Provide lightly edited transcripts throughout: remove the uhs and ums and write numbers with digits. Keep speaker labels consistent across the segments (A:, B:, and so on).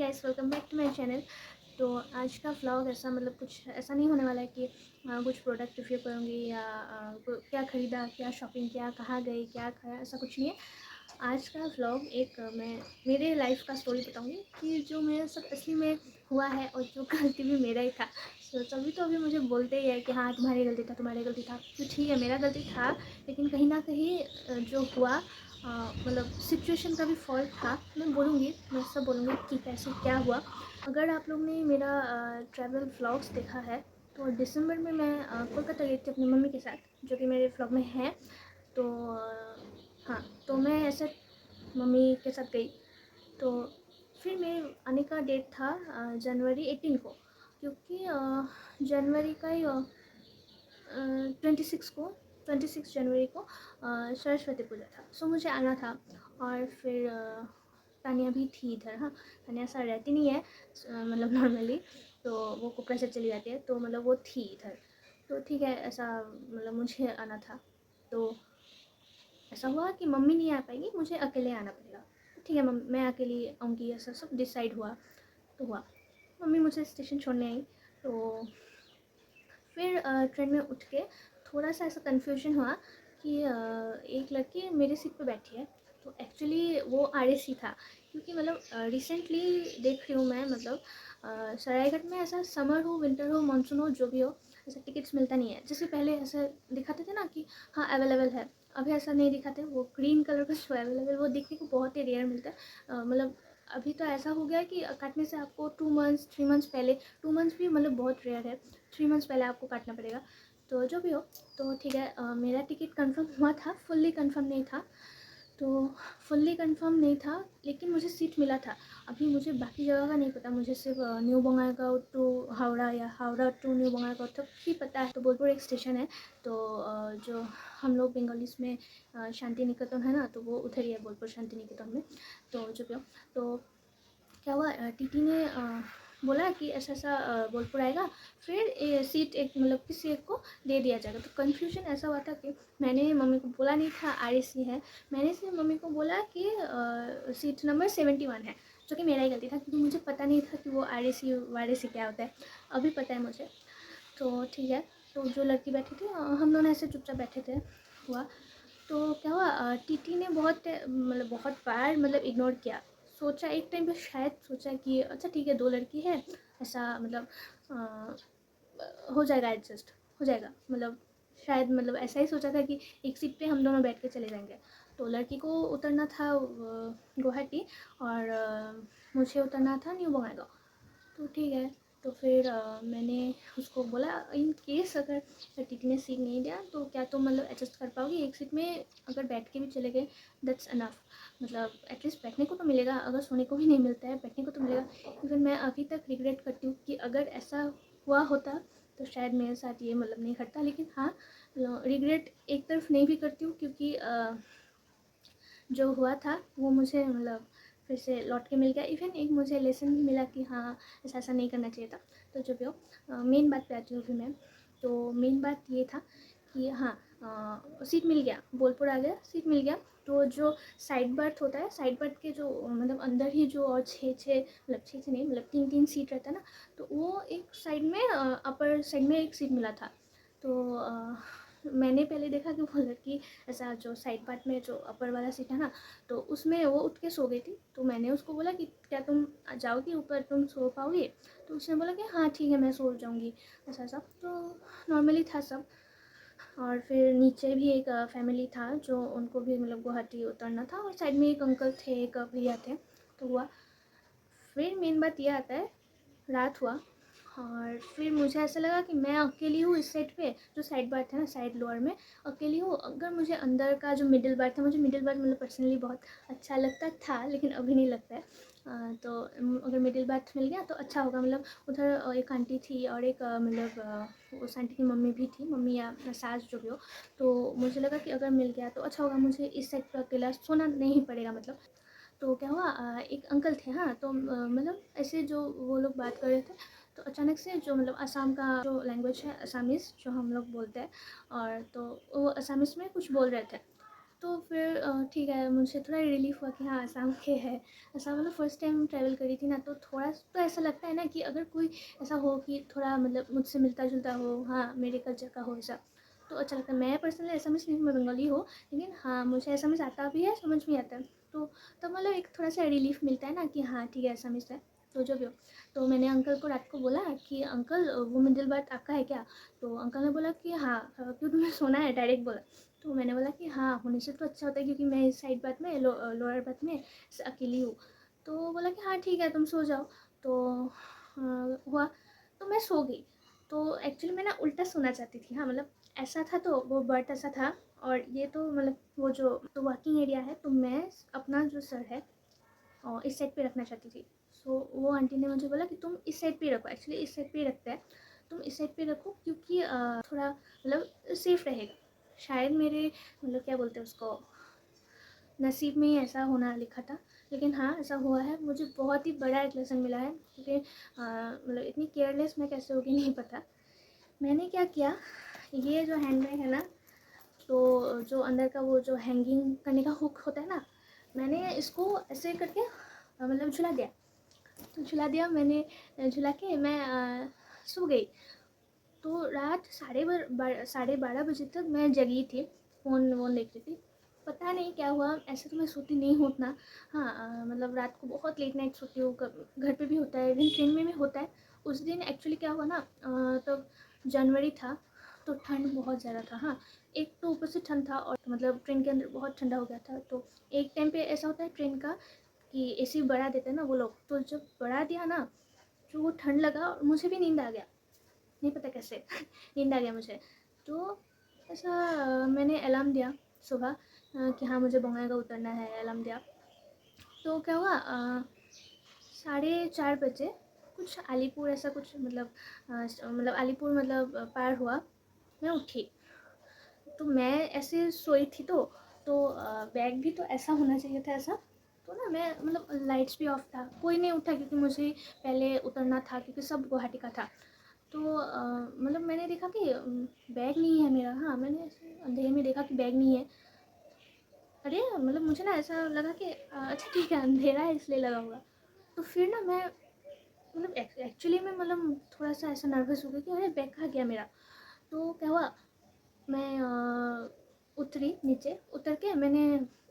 A: Guys, welcome back to my channel. तो आज का व्लॉग ऐसा कुछ ऐसा नहीं होने वाला है कि कुछ प्रोडक्ट रिव्यू करूँगी या क्या ख़रीदा, क्या शॉपिंग किया, कहाँ गई, क्या खाया, ऐसा कुछ नहीं है। आज का व्लॉग मैं मेरे लाइफ का स्टोरी बताऊँगी कि जो मेरे साथ असली में हुआ है और जो गलती भी मेरा ही था। तो तभी तो अभी मुझे बोलते ही है कि हाँ तुम्हारी गलती था, तुम्हारी गलती था। तो ठीक है, मेरा गलती था, लेकिन कहीं ना कहीं जो हुआ सिचुएशन का भी फॉल्ट था। मैं बोलूँगी, मैं सब बोलूँगी कि कैसे क्या हुआ। अगर आप लोग ने मेरा ट्रैवल व्लॉग्स देखा है तो दिसंबर में मैं कोलकाता गई थी अपनी मम्मी के साथ, जो कि मेरे व्लॉग में है। तो हाँ, तो मैं ऐसे मम्मी के साथ गई। तो फिर मेरे आने का डेट था जनवरी 18 को, क्योंकि जनवरी का ही 26 जनवरी को सरस्वती पूजा था। सो मुझे आना था। और फिर तानिया भी थी इधर। हाँ, तानिया ऐसा रहती नहीं है नॉर्मली, तो वो कोपरा से चली जाती है, तो वो थी इधर। तो ठीक है, ऐसा मुझे आना था। तो ऐसा हुआ कि मम्मी नहीं आ पाएगी, मुझे अकेले आना पड़ेगा। तो ठीक है, मैं अकेली आऊँगी, ऐसा सब डिसाइड हुआ। तो हुआ, मम्मी मुझे स्टेशन छोड़ने आई। तो फिर ट्रेन में उठ के थोड़ा सा ऐसा कन्फ्यूजन हुआ कि एक लड़की मेरे सीट पे बैठी है। तो एक्चुअली वो आरएसी था, क्योंकि रिसेंटली देख रही हूँ मैं। सरायघाट में ऐसा समर हो, विंटर हो, मानसून हो, जो भी हो, ऐसा टिकट्स मिलता नहीं है। जैसे पहले ऐसा दिखाते थे ना कि हाँ अवेलेबल है, अभी ऐसा नहीं दिखाते। वो ग्रीन कलर का जो अवेलेबल, वो देखने को बहुत ही रेयर मिलता है। अभी तो ऐसा हो गया है कि काटने से आपको 2 मंथ्स 3 मंथ्स पहले, 2 मंथ्स भी बहुत रेयर है, 3 मंथ्स पहले आपको काटना पड़ेगा। तो जो भी हो, तो ठीक है, मेरा टिकट कंफर्म हुआ था, फुल्ली कंफर्म नहीं था। तो फुल्ली कंफर्म नहीं था, लेकिन मुझे सीट मिला था। अभी मुझे बाकी जगह का नहीं पता, मुझे सिर्फ न्यू बंगाईगांव टू हावड़ा या हावड़ा टू न्यू बंगाईगांव तक ही पता है। तो बोलपुर एक स्टेशन है। तो जो हम लोग बंगालीस में शांति निकेतन है ना, तो वो उधर ही है, बोलपुर शांति निकेतन में। तो जो भी हो, तो क्या हुआ, टीटी ने बोला कि ऐसा ऐसा बोलपुर आएगा, फिर सीट एक किसी एक को दे दिया जाएगा। तो कन्फ्यूजन ऐसा हुआ था कि मैंने मम्मी को बोला नहीं था आरएसी है, मैंने सिर्फ मम्मी को बोला कि सीट नंबर 71 है, जो कि मेरा ही गलती था, क्योंकि मुझे पता नहीं था कि वो आरएसी वारएसी क्या होता है। अभी पता है मुझे। तो ठीक है, तो जो लड़की बैठी थी, हम दोनों ऐसे चुपचाप बैठे थे। हुआ, तो क्या हुआ, टीटी ने बहुत बार इग्नोर किया। सोचा एक टाइम पे, शायद सोचा कि अच्छा ठीक है, 2 लड़की है, ऐसा हो जाएगा, एडजस्ट हो जाएगा। शायद ऐसा ही सोचा था कि एक सीट पे हम दोनों बैठ के चले जाएंगे। तो लड़की को उतरना था गुवाहाटी, और मुझे उतरना था न्यू बंगाईगांव। तो ठीक है, तो फिर मैंने उसको बोला इन केस अगर टीटी ने सीट नहीं दिया तो क्या तुम एडजस्ट कर पाओगी एक सीट में, अगर बैठ के भी चले गए दैट्स अनफ। एटलीस्ट बैठने को तो मिलेगा, अगर सोने को भी नहीं मिलता है बैठने को तो मिलेगा। इवन मैं अभी तक रिग्रेट करती हूँ कि अगर ऐसा हुआ होता तो शायद मेरे साथ ये नहीं घटता। लेकिन हाँ, रिग्रेट एक तरफ नहीं भी करती हूँ, क्योंकि जो हुआ था वो मुझे फिर से लौट के मिल गया। इवन एक मुझे लेसन भी मिला कि हाँ ऐसा ऐसा नहीं करना चाहिए था। तो जो भी हो, मेन बात पे आती हूँ फिर मैं। तो मेन बात ये था कि हाँ, सीट मिल गया, बोलपुर आ गया, सीट मिल गया। तो जो साइड बर्थ होता है, साइड बर्थ के जो अंदर ही जो और छः छः छः छः नहीं, 3 3 सीट रहता है ना, तो वो एक साइड में अपर साइड में एक सीट मिला था। तो मैंने पहले देखा कि वो लड़की ऐसा जो साइड पार्ट में जो अपर वाला सीट है ना, तो उसमें वो उठ के सो गई थी। तो मैंने उसको बोला कि क्या तुम जाओगी ऊपर, तुम सो पाओगी? तो उसने बोला कि हाँ ठीक है, मैं सो जाऊँगी, ऐसा सब। तो नॉर्मली था सब। और फिर नीचे भी एक फैमिली था, जो उनको भी गुवाहाटी उतरना था, और साइड में एक अंकल थे, एक भैया थे। तो हुआ, फिर मेन बात ये आता है, रात हुआ, और फिर मुझे ऐसा लगा कि मैं अकेली हूँ इस साइड पे, जो साइड बर्थ है ना, साइड लोअर में अकेली हूँ। अगर मुझे अंदर का जो मिडिल बर्थ है, मुझे मिडिल बर्थ पर्सनली बहुत अच्छा लगता था, लेकिन अभी नहीं लगता है। तो अगर मिडिल बर्थ मिल गया तो अच्छा होगा। उधर एक आंटी थी, और एक उस आंटी की मम्मी भी थी, मम्मी या सास जो भी हो। तो मुझे लगा कि अगर मिल गया तो अच्छा होगा, मुझे इस साइड पर अकेला सोना नहीं पड़ेगा। तो क्या हुआ, एक अंकल थे। हाँ, तो ऐसे जो वो लोग बात कर रहे थे, तो अचानक से जो असम का जो लैंग्वेज है, असमीज़ जो हम लोग बोलते हैं, और तो वो असमीज़ में कुछ बोल रहे थे। तो फिर ठीक है, मुझे थोड़ा रिलीफ़ हुआ कि हाँ आसाम के है। ऐसा मतलब फ़र्स्ट टाइम ट्रैवल करी थी ना, तो थोड़ा तो ऐसा लगता है ना कि अगर कोई ऐसा हो कि थोड़ा मतलब मुझसे मिलता-जुलता हो, हाँ मेरे कल्चर का हो ऐसा, तो अच्छा लगता है। मैं पर्सनली एसामीज़ नहीं हूँ, मैं बंगाली हूँ, लेकिन हाँ मुझे एसामीज़ आता भी है, समझ भी आता है। तो तब मतलब एक थोड़ा-सा रिलीफ़ मिलता है ना कि हाँ ठीक है एसामीज़ है, तो जो भी हो। तो मैंने अंकल को रात को बोला कि अंकल वो मिडिल बर्थ आपका है क्या? तो अंकल ने बोला कि हाँ क्यों तुम्हें सोना है? डायरेक्ट बोला। तो मैंने बोला कि हाँ होने से तो अच्छा होता है, क्योंकि मैं इस साइड बात में लोअर बात में अकेली हूँ। तो बोला कि हाँ ठीक है तुम सो जाओ। तो हुआ, तो मैं सो गई। तो एक्चुअली मैं ना उल्टा सोना चाहती थी, हाँ मतलब ऐसा था, तो वो बर्थ ऐसा था, और ये तो मतलब वो जो तो वर्किंग एरिया है, तो मैं अपना जो सर है इस साइड पे रखना चाहती थी। सो वो आंटी ने मुझे बोला कि तुम इस साइड पे रखो, एक्चुअली इस साइड पे रखता है, तुम इस साइड पे रखो, क्योंकि थोड़ा मतलब सेफ़ रहेगा। शायद मेरे मतलब क्या बोलते हैं उसको, नसीब में ही ऐसा होना लिखा था, लेकिन हाँ ऐसा हुआ है। मुझे बहुत ही बड़ा एक लेसन मिला है, क्योंकि मतलब इतनी केयरलेस मैं कैसे होगी नहीं पता। मैंने क्या किया, ये जो हैंड बैग है ना, तो जो अंदर का वो जो हैंगिंग करने का हुक होता है ना, मैंने इसको ऐसे करके मतलब झुला दिया। तो झुला दिया मैंने, झुला के मैं सो गई। तो रात 12:30 बजे तक मैं जगी थी, फ़ोन वोन देख रही थी। पता नहीं क्या हुआ, ऐसे तो मैं सोती नहीं हूँ उतना। हाँ मतलब रात को बहुत लेट नाइट सोती हूँ, घर पे भी होता है, इवन ट्रेन में भी होता है। उस दिन एक्चुअली क्या हुआ ना, तब जनवरी था, तो ठंड बहुत ज़्यादा था। हाँ एक तो ऊपर से ठंड था, और मतलब ट्रेन के अंदर बहुत ठंडा हो गया था। तो एक टाइम पे ऐसा होता है ट्रेन का कि एसी बढ़ा देते हैं ना वो लोग, तो जब बढ़ा दिया ना, जो वो ठंड लगा और मुझे भी नींद आ गया, नहीं पता कैसे नींद आ गया मुझे। तो ऐसा मैंने अलार्म दिया सुबह कि हाँ मुझे बंगाईगांव उतरना है, अलार्म दिया। तो क्या हुआ 4:30 बजे कुछ अलीपुर ऐसा कुछ मतलब अलीपुर मतलब पार हुआ, मैं उठी। तो मैं ऐसे सोई थी, तो बैग भी तो ऐसा होना चाहिए था ऐसा। तो ना मैं मतलब लाइट्स भी ऑफ था, कोई नहीं उठा, क्योंकि मुझे पहले उतरना था, क्योंकि सब गुवाहाटी का था। तो मतलब मैंने देखा कि बैग नहीं है मेरा। हाँ मैंने ऐसे अंधेरे में देखा कि बैग नहीं है। अरे मतलब मुझे ना ऐसा लगा कि अच्छा ठीक है अंधेरा है इसलिए लगा होगा। तो फिर ना मैं मतलब एक्चुअली में मतलब थोड़ा सा ऐसा नर्वस हो गया कि अरे बैग कहाँ गया मेरा। तो क्या हुआ, मैं उतरी नीचे, उतर के मैंने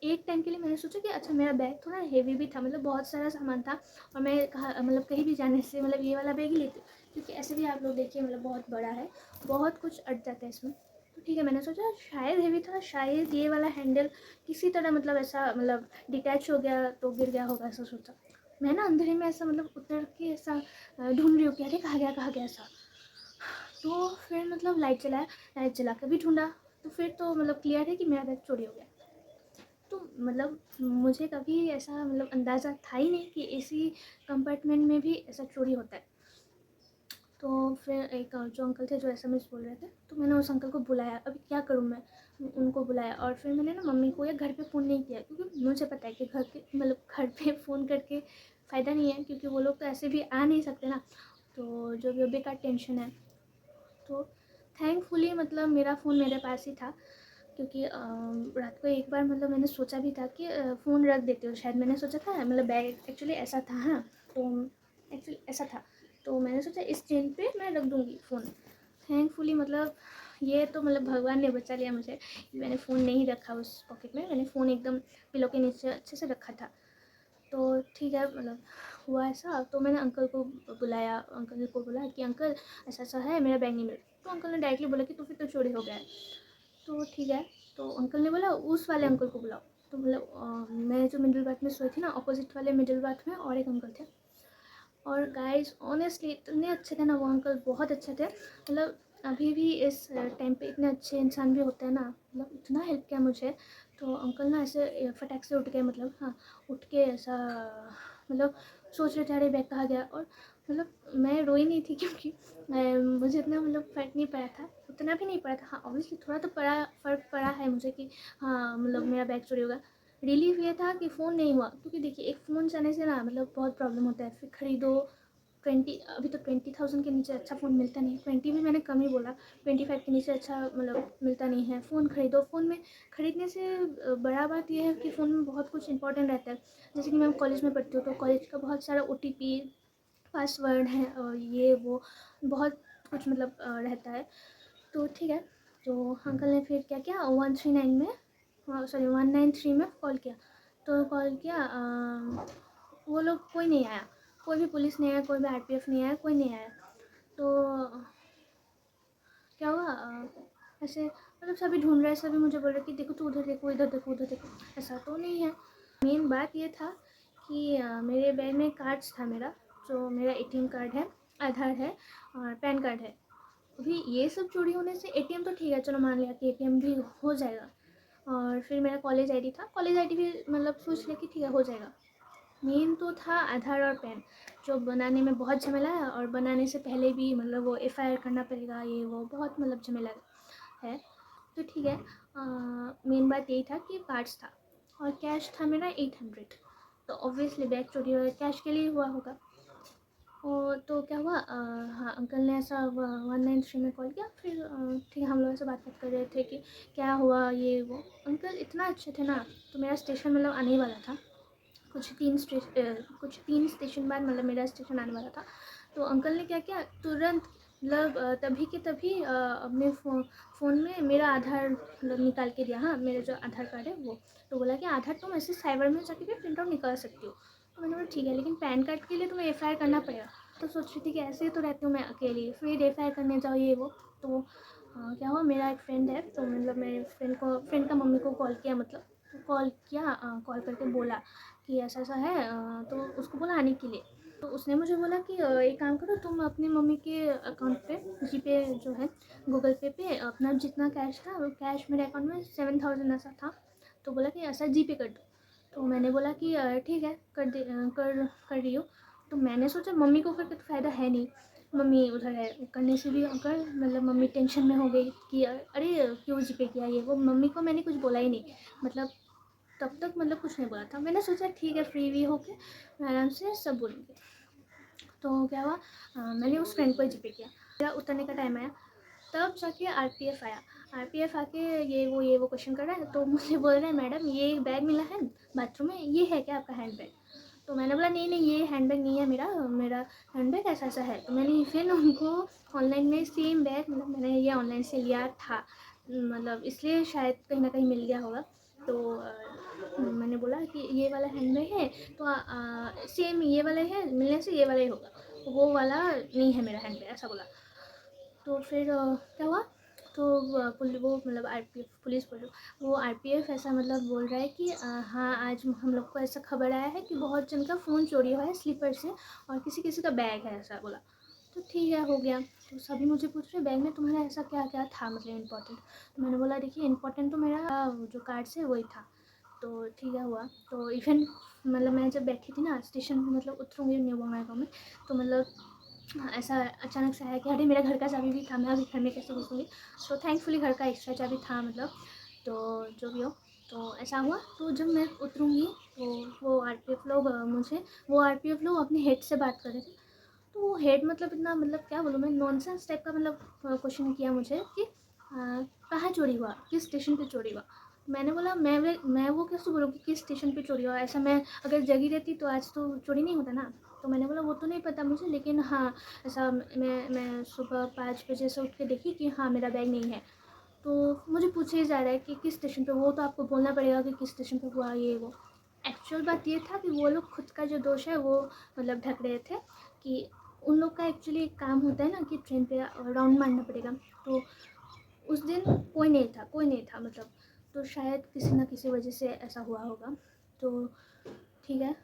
A: एक टाइम के लिए मैंने सोचा कि अच्छा मेरा बैग थोड़ा हेवी भी था, मतलब बहुत सारा सामान था, और मैं कहा मतलब कहीं भी जाने से मतलब ये वाला बैग ही लेती हूँ, क्योंकि ऐसे भी आप लोग देखिए मतलब बहुत बड़ा है, बहुत कुछ अट जाता है इसमें। तो ठीक है मैंने सोचा शायद हेवी था, शायद ये वाला हैंडल किसी तरह मतलब ऐसा मतलब डिटैच हो गया तो गिर गया होगा, ऐसा सोचा। मैं ना अंधेरे में ऐसा मतलब उतर के ऐसा ढूंढ रही हूँ कि अरे कहाँ गया ऐसा। तो फिर मतलब लाइट जला के भी ढूंढा, तो फिर तो मतलब क्लियर है कि मेरा बैग चोरी हो गया। तो मतलब मुझे कभी ऐसा मतलब अंदाज़ा था ही नहीं कि एसी कंपार्टमेंट में भी ऐसा चोरी होता है। तो फिर एक जो अंकल थे जो एसएमएस बोल रहे थे, तो मैंने उस अंकल को बुलाया। अभी क्या करूँ मैं, उनको बुलाया, और फिर मैंने ना मम्मी को या घर पे फ़ोन नहीं किया, क्योंकि मुझे पता है कि घर पे फ़ोन करके फ़ायदा नहीं है, क्योंकि वो लोग तो ऐसे भी आ नहीं सकते ना, तो जो भी बेकार टेंशन है। तो थैंकफुली मतलब मेरा फ़ोन मेरे पास ही था, क्योंकि रात को एक बार मतलब मैंने सोचा भी था कि फ़ोन रख देती हूँ, शायद मैंने सोचा था मतलब बैग एक्चुअली ऐसा था। हाँ तो एक्चुअली ऐसा था, तो मैंने सोचा इस चेन पे मैं रख दूँगी फ़ोन। थैंकफुली मतलब ये तो मतलब भगवान ने बचा लिया मुझे, मैंने फ़ोन नहीं रखा उस पॉकेट में, मैंने फ़ोन एकदम पिलो के नीचे अच्छे से रखा था। तो ठीक है मतलब हुआ ऐसा, तो मैंने अंकल को बुलाया, अंकल को बोला कि अंकल ऐसा ऐसा है, मेरा बैग नहीं मिला। तो अंकल ने डायरेक्टली बोला कि तो फिर तो चोरी हो गया है। तो ठीक है, तो अंकल ने बोला उस वाले अंकल को बुलाओ। तो मतलब मैं जो मिडिल बाथ में सोई थी ना, अपोजिट वाले मिडिल बाथ में और एक अंकल थे, और गाइस ऑनेस्टली इतने अच्छे थे ना वो अंकल, बहुत अच्छे थे। मतलब अभी भी इस टाइम पे इतने अच्छे इंसान भी होते हैं ना, मतलब इतना हेल्प किया मुझे। तो अंकल ना ऐसे फटाक से उठ गए, मतलब हाँ उठ के ऐसा मतलब सोच रहे थे अरे बैग कहाँ गया। और मतलब मैं रोई नहीं थी, क्योंकि मुझे इतना मतलब फ़र्क नहीं पड़ा था, उतना भी नहीं पड़ा था। हाँ ऑब्वियसली थोड़ा तो फ़र्क पड़ा है मुझे कि हाँ मतलब मेरा बैग चोरी होगा। रिलीफ ये था कि फ़ोन नहीं हुआ, क्योंकि देखिए एक फ़ोन जाने से ना मतलब बहुत प्रॉब्लम होता है, फिर ख़रीदो, अभी तो 20,000 के नीचे अच्छा फ़ोन मिलता नहीं है। 20 भी मैंने कम ही बोला, 25 के नीचे अच्छा मतलब मिलता नहीं है। फ़ोन खरीदो, फ़ोन में ख़रीदने से बड़ा बात यह है कि फ़ोन में बहुत कुछ इंपॉर्टेंट रहता है। जैसे कि मैं कॉलेज में पढ़ती हूँ तो कॉलेज का बहुत सारा OTP पासवर्ड है और ये वो बहुत कुछ मतलब रहता है। तो ठीक है, तो अंकल ने फिर क्या किया, 139 में सॉरी 193 में कॉल किया। तो कॉल किया, वो लोग कोई नहीं आया, कोई भी पुलिस नहीं आया, कोई भी RPF नहीं आया, कोई नहीं आया। तो क्या हुआ, ऐसे मतलब सभी ढूंढ रहे, सभी मुझे बोल रहे कि देखो तू उधर देखो, इधर देखो, उधर देखो। ऐसा तो नहीं है। मेन बात ये था कि मेरे बैग में कार्ड्स था मेरा, जो मेरा ATM कार्ड है, आधार है और पैन कार्ड है। अभी ये सब चोरी होने से ATM तो ठीक है, चलो मान लिया कि ATM भी हो जाएगा। और फिर मेरा कॉलेज ID था, कॉलेज ID भी मतलब सोच लिया कि ठीक है हो जाएगा। मेन तो था आधार और पैन, जो बनाने में बहुत झमेला है और बनाने से पहले भी मतलब वो FIR करना पड़ेगा, ये वो बहुत मतलब झमेला है। तो ठीक है, मेन बात यही था कि कार्ड्स था और कैश था मेरा 800। तो ऑब्वियसली बैग चोरी हुआ, कैश के लिए हुआ होगा। और तो क्या हुआ, हाँ अंकल ने ऐसा 193 में कॉल किया। फिर ठीक है, हम लोग ऐसे बात कर रहे थे कि क्या हुआ ये वो। अंकल इतना अच्छे थे ना, तो मेरा स्टेशन मतलब आने ही वाला था। कुछ 3 स्टेशन बाद मतलब मेरा स्टेशन आने वाला था। तो अंकल ने क्या किया, तुरंत मतलब तभी के तभी अपने फ़ोन में मेरा आधार मतलब निकाल के दिया। हाँ, मेरा जो आधार कार्ड है वो। तो बोला कि आधार तुम ऐसे साइबर में जाके भी प्रिंट आउट निकाल सकती हो। तो मैंने बोला ठीक है, लेकिन पैन कार्ड के लिए तुम्हें FIR करना पड़ेगा। तो सोच रही थी कि ऐसे ही तो रहती हूँ मैं अकेली, फिर FIR करने जाओ ये वो। तो क्या हुआ, मेरा एक फ्रेंड है, तो मतलब मेरे फ्रेंड का मम्मी को कॉल किया, मतलब कॉल किया, कॉल करके बोला कि ऐसा ऐसा है। तो उसको बोला आने के लिए। तो उसने मुझे बोला कि एक काम करो, तुम अपनी मम्मी के अकाउंट पे GPay जो है, गूगल पे अपना जितना कैश था, वो कैश मेरे अकाउंट में 7,000 ऐसा था। तो बोला कि ऐसा GPay कर दो। तो मैंने बोला कि ठीक है, कर रही हो। तो मैंने सोचा मम्मी को करके तो फ़ायदा है नहीं, मम्मी उधर है, करने से भी अगर मतलब मम्मी टेंशन में हो गई कि अरे क्यों GPay किया ये वो। मम्मी को मैंने कुछ बोला ही नहीं, मतलब तब तक मतलब कुछ नहीं बोला था। मैंने सोचा ठीक है, फ्री भी होके मैं आराम से सब बोलूँगी। तो क्या हुआ, मैंने उस फ्रेंड को GPay किया। मेरा उतरने का टाइम आया, तब जाके RPF आया। RPF आके ये वो क्वेश्चन कर रहा है। तो मुझे बोल रहे हैं मैडम ये बैग मिला है बाथरूम में, ये है क्या आपका हैंड बैग? तो मैंने बोला नहीं नहीं, ये हैंड बैग नहीं है मेरा, मेरा हैंड बैग ऐसा ऐसा है। तो मैंने फिर उनको ऑनलाइन में सेम बैग, मतलब मैंने ये ऑनलाइन से लिया था, मतलब इसलिए शायद कहीं ना कहीं मिल गया होगा। तो मैंने बोला कि ये वाला हैंड बैग है, तो सेम ये वाला है, मिलने से ये वाला ही होगा, वो वाला नहीं है मेरा हैंड बैग, ऐसा बोला। तो फिर क्या हुआ, तो वो मतलब RPF पुलिस बोल रही, वो RPF ऐसा मतलब बोल रहा है कि हाँ आज हम लोग को ऐसा खबर आया है कि बहुत जन का फ़ोन चोरी हुआ है स्लीपर से, और किसी किसी का बैग है, ऐसा बोला। तो ठीक है, हो गया। तो सभी मुझे पूछ रहे बैग में तुम्हारा ऐसा क्या क्या था, मतलब इम्पोर्टेंट। तो मैंने बोला देखिए इम्पोर्टेंट तो मेरा जो कार्ड से वही था। तो ठीक है, हुआ। तो इवन मतलब मैं जब बैठी थी ना स्टेशन में, मतलब उतरूँगी न्यू बंगाईगांव में, तो मतलब ऐसा अचानक से आया कि अरे मेरा घर का चाबी भी था, मैं अभी घर में कैसे घुसूँगी। तो थैंकफुली घर का एक्स्ट्रा चाबी था, मतलब तो जो भी हो। तो ऐसा हुआ, तो जब मैं उतरूँगी तो वो RPF लोग वो RPF लोग अपने हेड से बात कर रहे थे। तो वो हेड मतलब इतना मतलब क्या बोलूँ मैं, नॉनसेंस टाइप का मतलब क्वेश्चन किया मुझे कि कहाँ चोरी हुआ, किस स्टेशन पे चोरी हुआ। मैंने बोला मैं वो कैसे बोलूँ कि किस स्टेशन पे चोरी हुआ, ऐसा मैं अगर जगी रहती तो आज तो चोरी नहीं होता ना। तो मैंने बोला वो तो नहीं पता मुझे, लेकिन हाँ ऐसा मैं सुबह 5 बजे से उठ के देखी कि हाँ मेरा बैग नहीं है। तो मुझे पूछे ही जा रहा है कि किस स्टेशन पे, वो तो आपको बोलना पड़ेगा कि किस स्टेशन पे हुआ ये वो। एक्चुअल बात ये था कि वो लोग खुद का जो दोष है वो मतलब ढक रहे थे, कि उन लोग का एक्चुअली एक काम होता है ना कि ट्रेन पे राउंड मारना पड़ेगा। तो उस दिन कोई नहीं था मतलब, तो शायद किसी ना किसी वजह से ऐसा हुआ होगा। तो ठीक है,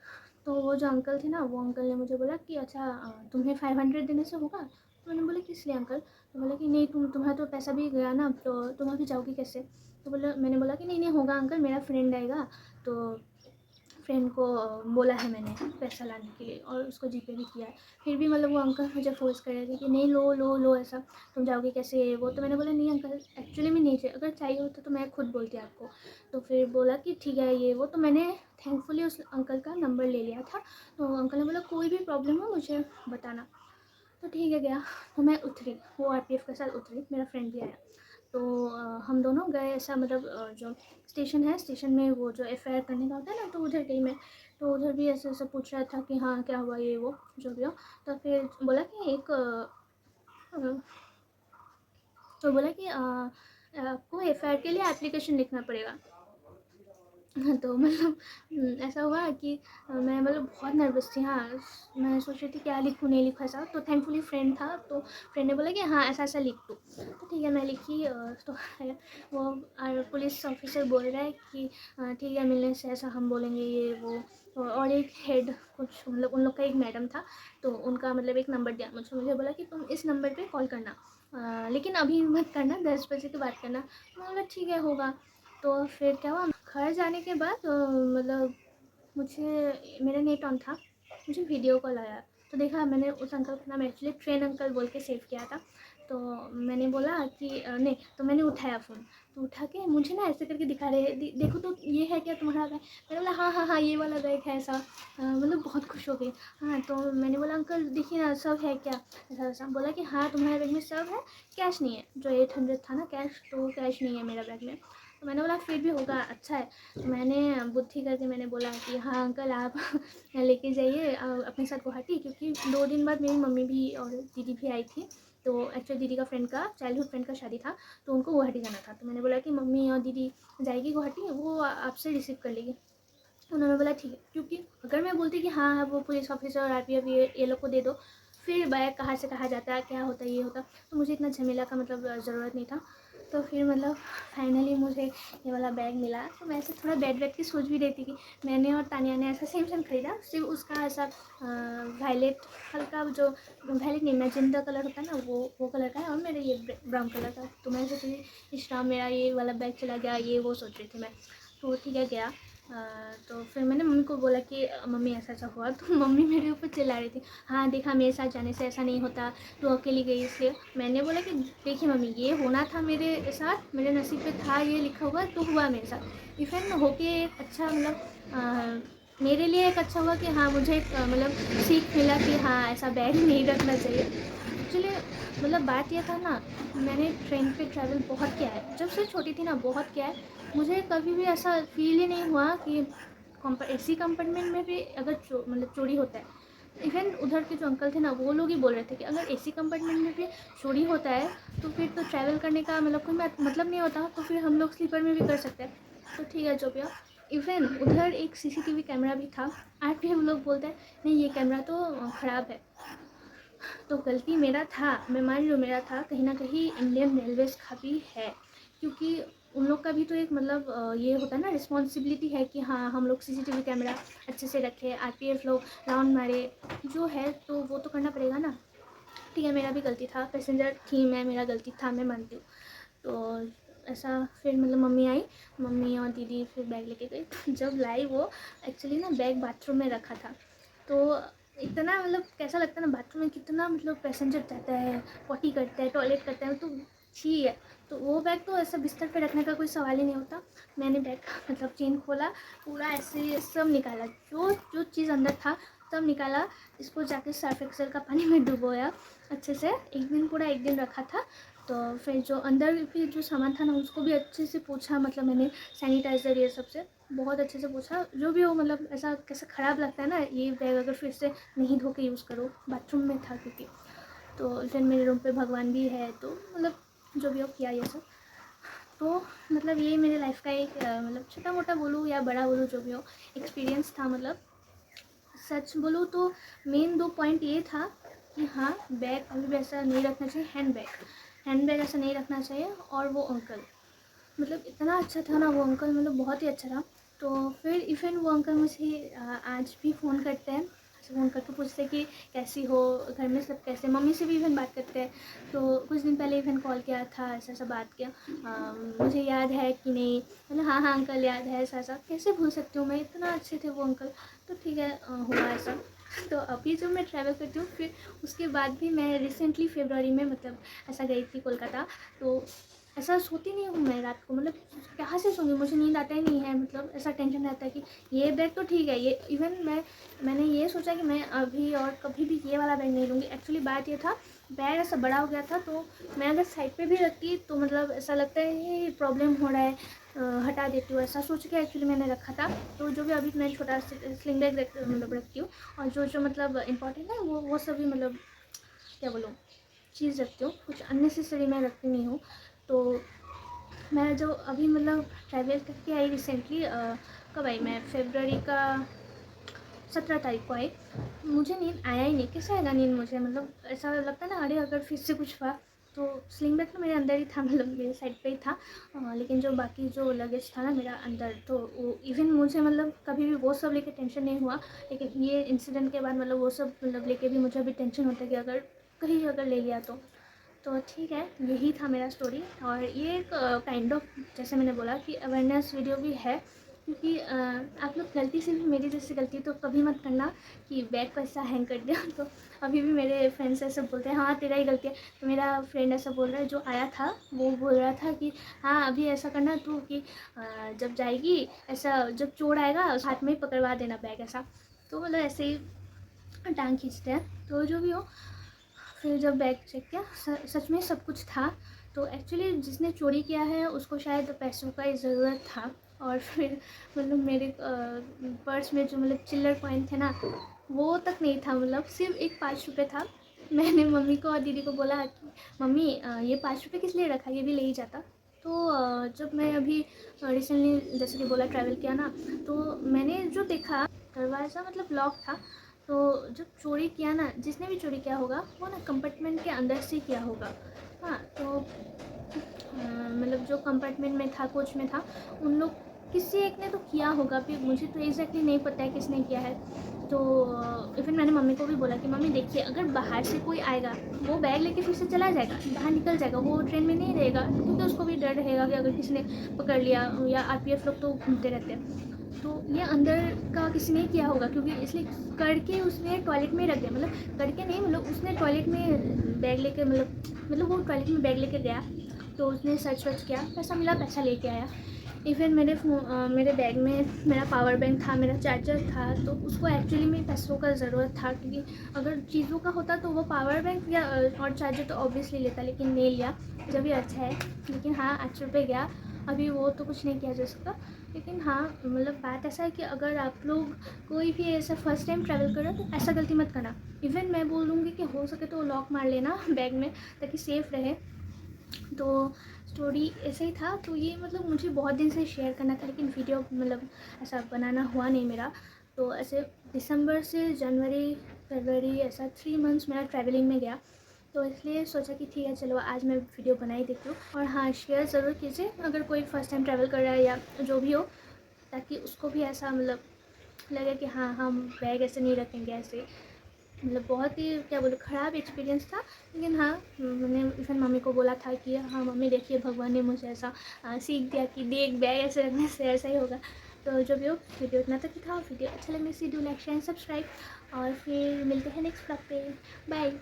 A: तो वो जो अंकल थे ना, वो अंकल ने मुझे बोला कि अच्छा तुम्हें 500 देने से होगा। तो मैंने बोला किस लिए अंकल? तो बोला कि नहीं तुम्हारा तो पैसा भी गया ना, तो तुम अभी जाओगी कैसे? तो मैंने बोला कि नहीं नहीं होगा अंकल, मेरा फ्रेंड आएगा तो फ्रेंड को बोला है मैंने पैसा लाने के लिए, और उसको जीपे भी किया है। फिर भी मतलब वो अंकल मुझे फोर्स कर रहे थे कि नहीं लो लो लो, ऐसा तुम जाओगे कैसे ये वो। तो मैंने बोला नहीं अंकल, एक्चुअली में नहीं चाहिए, अगर चाहिए होता तो मैं खुद बोलती आपको। तो फिर बोला कि ठीक है ये वो। तो मैंने थैंकफुली उस अंकल का नंबर ले लिया था। तो अंकल ने बोला कोई भी प्रॉब्लम हो मुझे बताना। तो ठीक है गया। तो मैं उतरी, वो आरपीएफ के साथ उतरी, मेरा फ्रेंड भी आया। तो हम दोनों गए, ऐसा मतलब जो स्टेशन है, स्टेशन में वो जो एफआईआर करने का होता है ना, तो उधर गई मैं। तो उधर भी ऐसे ऐसे पूछ रहा था कि हाँ क्या हुआ ये वो जो भी हो। तो फिर बोला कि तो बोला कि आपको एफआईआर के लिए एप्लीकेशन लिखना पड़ेगा। तो मतलब ऐसा हुआ कि मैं मतलब बहुत नर्वस थी। हाँ, मैं सोच रही थी क्या लिखूँ नहीं लिखूँ ऐसा। तो थैंकफुली फ्रेंड था, तो फ्रेंड ने बोला कि हाँ ऐसा ऐसा लिख दो। तो ठीक है मैं लिखी। तो वो पुलिस ऑफिसर बोल रहा है कि ठीक है मिलने से ऐसा हम बोलेंगे ये वो। और एक हेड कुछ मतलब उन लोग का एक मैडम था, तो उनका मतलब एक नंबर दिया मुझे बोला कि तुम इस नंबर पे कॉल करना, लेकिन अभी मत करना, 10 बजे के बाद करना। मैं बोला ठीक है होगा। तो फिर क्या हुआ, घर जाने के बाद मतलब मुझे, मेरा नेट ऑन था, मुझे वीडियो कॉल आया। तो देखा मैंने उस अंकल का नाम एक्चुअली ट्रेन अंकल बोल के सेव किया था। तो मैंने बोला कि नहीं, तो मैंने उठाया फ़ोन। तो उठा के मुझे ना ऐसे करके दिखा रहे देखो तो ये है क्या तुम्हारा बैग। मैंने बोला हाँ हाँ हाँ ये वाला बैग है ऐसा। मतलब बहुत खुश हो गई। हाँ तो मैंने बोला अंकल देखिए ना सब है क्या, ऐसा वैसा। बोला कि हाँ तुम्हारे बैग में सब है, कैश नहीं है। जो 800 था ना कैश, तो कैश नहीं है मेरा बैग में। तो मैंने बोला फिर भी होगा, अच्छा है। तो मैंने बुद्धि करके मैंने बोला कि हाँ अंकल आप लेके जाइए अपने साथ गुवाहाटी, क्योंकि 2 दिन बाद मेरी मम्मी भी और दीदी भी आई थी। तो एक्चुअली दीदी का फ्रेंड का, चाइल्डहुड फ्रेंड का शादी था, तो उनको गुवाहाटी जाना था। तो मैंने बोला कि मम्मी और दीदी जाएगी गुवाहाटी, वो आपसे रिसीव कर लेगी। उन्होंने बोला ठीक है, क्योंकि अगर मैं बोलती कि हाँ वो पुलिस ऑफिसर और आरपीएफ ये लोग को दे दो, फिर बैग कहाँ से कहाँ जाता है क्या होता है ये होता, तो मुझे इतना झमेला का मतलब ज़रूरत नहीं था। तो फिर मतलब फाइनली मुझे ये वाला बैग मिला। तो मैं ऐसे थोड़ा बैठ के सोच भी रही थी कि मैंने और तानिया ने ऐसा सेम सेम खरीदा, सिर्फ उसका ऐसा वायलेट हल्का जो वायलेट नहीं मैजेंटा कलर होता है ना, वो कलर का है, और मेरा ये ब्राउन कलर का। तो मैं सोच रही इस टाइम मेरा ये वाला बैग चला गया, ये वो सोच रही थी मैं। तो ठीक है गया। तो फिर मैंने मम्मी को बोला कि मम्मी ऐसा ऐसा हुआ। तो मम्मी मेरे ऊपर चिल्ला रही थी, हाँ देखा मेरे साथ जाने से ऐसा नहीं होता, तो अकेली गई इसलिए। मैंने बोला कि देखिए मम्मी ये होना था मेरे साथ, मेरे नसीब पे था ये लिखा हुआ, तो हुआ मेरे साथ। इवन होके एक अच्छा मतलब मेरे लिए एक अच्छा हुआ कि हाँ मुझे मतलब सीख मिला कि हाँ ऐसा बैग नहीं रखना चाहिए। एक्चुअली मतलब बात यह था ना, मैंने ट्रेन पे ट्रैवल बहुत किया है, जब से छोटी थी ना बहुत किया है। मुझे कभी भी ऐसा फील ही नहीं हुआ कि एसी कंपार्टमेंट में भी अगर मतलब चोरी होता है। इवन उधर के जो अंकल थे ना वो लोग ही बोल रहे थे कि अगर एसी कंपार्टमेंट में भी चोरी होता है तो फिर तो ट्रैवल करने का मतलब कोई मतलब नहीं होता, तो फिर हम लोग स्लीपर में भी कर सकते हैं। तो ठीक है जो भी हो। इवन उधर एक सीसीटीवी कैमरा भी था। आज भी हम लोग बोलते हैं नहीं ये कैमरा तो ख़राब है। तो गलती मेरा था, मैं मान लो मेरा था, कहीं ना कहीं इंडियन रेलवेज़ का भी है, क्योंकि उन लोग का भी तो एक मतलब ये होता है ना रिस्पॉन्सिबिलिटी है कि हाँ हम लोग सीसीटीवी कैमरा अच्छे से रखें, आरपीएफ लोग राउंड मारे जो है, तो वो तो करना पड़ेगा ना। ठीक है मेरा भी गलती था, पैसेंजर थी मैं, मेरा गलती था, मैं मानती हूँ। तो ऐसा फिर मतलब मम्मी आई, मम्मी और दीदी फिर बैग लेके गई। जब लाई वो एक्चुअली ना बैग बाथरूम में रखा था। तो इतना मतलब कैसा लगता है ना, बाथरूम में कितना मतलब पैसेंजर जाता है, पॉटी करता है, टॉयलेट करता है, तो छी है। तो वो बैग तो ऐसा बिस्तर पे रखने का कोई सवाल ही नहीं होता। मैंने बैग का मतलब चेन खोला, पूरा ऐसे सब निकाला, जो जो चीज़ अंदर था सब निकाला। इसको जाके सर्फ एक्सेल का पानी में डुबोया अच्छे से, एक दिन पूरा एक दिन रखा था। तो फिर जो अंदर भी जो सामान था ना उसको भी अच्छे से पूछा, मतलब मैंने सैनिटाइज़र ये सब से बहुत अच्छे से पूछा, जो भी हो मतलब ऐसा कैसा ख़राब लगता है ना ये बैग अगर फिर से नहीं धो के यूज़ करो, बाथरूम में था क्योंकि। तो फिर मेरे रूम पे भगवान भी है, तो मतलब जो भी हो किया ये सब। तो मतलब ये मेरे लाइफ का एक मतलब छोटा मोटा बोलूँ या बड़ा बोलूँ जो भी हो एक्सपीरियंस था। मतलब सच बोलूँ तो मेन 2 पॉइंट ये था कि हाँ बैग कभी भी ऐसा नहीं रखना चाहिए, हैंड बैग ऐसा नहीं रखना चाहिए। और वो अंकल मतलब इतना अच्छा था ना वो अंकल, मतलब बहुत ही अच्छा था। तो फिर इवन वो अंकल मुझे आज भी फ़ोन करते हैं, फ़ोन करके पूछते कि कैसी हो, घर में सब कैसे, मम्मी से भी इवन बात करते हैं। तो कुछ दिन पहले इवन कॉल किया था, ऐसा ऐसा बात किया, मुझे याद है कि नहीं, मतलब हाँ हाँ अंकल याद है, ऐसा ऐसा। कैसे भूल सकती हूँ मैं, इतना अच्छे थे वो अंकल। तो ठीक है, हुआ ऐसा। तो अभी जो मैं ट्रैवल करती हूँ, फिर उसके बाद भी मैं रिसेंटली फरवरी में मतलब ऐसा गई थी कोलकाता। तो ऐसा सोती नहीं हूँ मैं रात को, मतलब कहाँ से सोऊंगी, मुझे नींद आता ही नहीं है। मतलब ऐसा टेंशन रहता है कि ये बैग तो ठीक है, ये इवन मैंने ये सोचा कि मैं अभी और कभी भी ये वाला बैग नहीं लूँगी। एक्चुअली बात ये था, बैग ऐसा बड़ा हो गया था, तो मैं अगर साइड पे भी रखती तो मतलब ऐसा लगता है ये प्रॉब्लम हो रहा है, हटा देती हूँ, ऐसा सोच के एक्चुअली मैंने रखा था। तो जो भी अभी मैं छोटा स्लिंग बैग मतलब रखती हूँ, और जो मतलब इम्पोर्टेंट है वो सभी मतलब क्या बोलूँ चीज़ रखती हूँ, कुछ अननेसेसरी मैं रखती नहीं हूँ। तो मैं जो अभी मतलब ट्रैवल करके आई रिसेंटली, कब आई मैं, फरवरी का 17 तारीख को आई। मुझे नींद आया ही नहीं, कैसे आएगा नींद मुझे, मतलब ऐसा लगता है ना, अरे अगर फिर से कुछ हुआ। तो स्लिंग बैग तो मेरे अंदर ही था, मतलब मेरे साइड पे ही था, लेकिन जो बाकी जो लगेज था ना मेरा अंदर, तो वो इवन मुझे मतलब कभी भी वो सब लेके टेंशन नहीं हुआ। लेकिन ये इंसिडेंट के बाद मतलब वो सब मतलब लेके भी मुझे अभी टेंशन होता है कि अगर कहीं अगर ले लिया तो ठीक है, यही था मेरा स्टोरी। और ये एक काइंड ऑफ, जैसे मैंने बोला कि अवेयरनेस वीडियो भी है, क्योंकि आप लोग गलती से भी मेरी जैसी गलती तो कभी मत करना कि बैग को ऐसा हैंग कर दिया। तो अभी भी मेरे फ्रेंड्स ऐसे बोलते हैं, हाँ तेरा ही गलती है। तो मेरा फ्रेंड ऐसा बोल रहा है, जो आया था वो बोल रहा था कि हाँ अभी ऐसा करना तू कि जब जाएगी ऐसा, जब चोर आएगा उस हाथ में ही पकड़वा देना बैग ऐसा। तो मतलब ऐसे ही टांग खींचते हैं। तो जो भी हो, फिर जब बैग चेक किया, सच में सब कुछ था। तो एक्चुअली जिसने चोरी किया है उसको शायद पैसों का ही ज़रूरत था। और फिर मतलब मेरे पर्स में जो मतलब चिल्लर कॉइन थे ना, वो तक नहीं था, मतलब सिर्फ एक 5 रुपये था। मैंने मम्मी को और दीदी को बोला कि मम्मी ये 5 रुपये किस लिए रखा, ये भी ले ही जाता। तो जब मैं अभी रिसेंटली जैसे कि बोला ट्रैवल किया ना, तो मैंने जो देखा दरवाज़ा मतलब लॉक था। तो जब चोरी किया ना, जिसने भी चोरी किया होगा वो ना कंपार्टमेंट के अंदर से किया होगा। हाँ, तो मतलब जो कंपार्टमेंट में था, कोच में था, उन लोग किसी एक ने तो किया होगा, फिर मुझे तो एग्जैक्टली नहीं पता है किसने किया है। तो इवन मैंने मम्मी को भी बोला कि मम्मी देखिए, अगर बाहर से कोई आएगा वो बैग लेके फिर से चला जाएगा, बाहर निकल जाएगा, वो ट्रेन में नहीं रहेगा, क्योंकि उसको भी डर रहेगा कि अगर किसी ने पकड़ लिया, या आरपीएफ लोग तो घूमते रहते हैं। तो ये अंदर का किसी ने किया होगा, क्योंकि इसलिए करके उसने टॉयलेट में रख दिया, मतलब करके नहीं, मतलब उसने टॉयलेट में बैग लेके मतलब वो टॉयलेट में बैग लेके गया। तो उसने सर्च वर्च किया, पैसा मिला, पैसा लेके आया। इवन मेरे बैग में मेरा पावर बैंक था, मेरा चार्जर था। तो उसको एक्चुअली में पैसों का ज़रूरत था, क्योंकि अगर चीज़ों का होता तो वो पावर बैंक या और चार्जर तो ऑब्वियसली लेता, लेकिन नहीं लिया, जब भी अच्छा है। लेकिन हाँ 8 रुपये गया, अभी वो तो कुछ नहीं किया जा सकता। लेकिन हाँ मतलब बात ऐसा है कि अगर आप लोग कोई भी ऐसा फर्स्ट टाइम ट्रैवल कर रहे हो तो ऐसा गलती मत करना। इवन मैं बोल दूँगी कि हो सके तो लॉक मार लेना बैग में, ताकि सेफ़ रहे। तो स्टोरी ऐसे ही था। तो ये मतलब मुझे बहुत दिन से शेयर करना था, लेकिन वीडियो मतलब ऐसा बनाना हुआ नहीं मेरा। तो ऐसे दिसंबर से जनवरी फरवरी ऐसा 3 मंथ्स मेरा ट्रैवलिंग में गया। तो इसलिए सोचा कि ठीक है चलो आज मैं वीडियो बना ही देती हूँ। और हाँ, शेयर ज़रूर कीजिए अगर कोई फ़र्स्ट टाइम ट्रैवल कर रहा है या जो भी हो, ताकि उसको भी ऐसा मतलब लगे कि हाँ हम बैग ऐसे नहीं रखेंगे ऐसे। मतलब बहुत ही क्या बोलूँ ख़राब एक्सपीरियंस था। लेकिन हाँ, मैंने इवन मम्मी को बोला था कि हाँ मम्मी देखिए, भगवान ने मुझे ऐसा सीख दिया कि देख बैग ऐसे रखने से ऐसा ही होगा। तो जो भी हो, वीडियो इतना तक ही था। वीडियो अच्छा लगने से डू लाइक शेयर सब्सक्राइब, और फिर मिलते हैं नेक्स्ट ब्लॉग पे। बाय।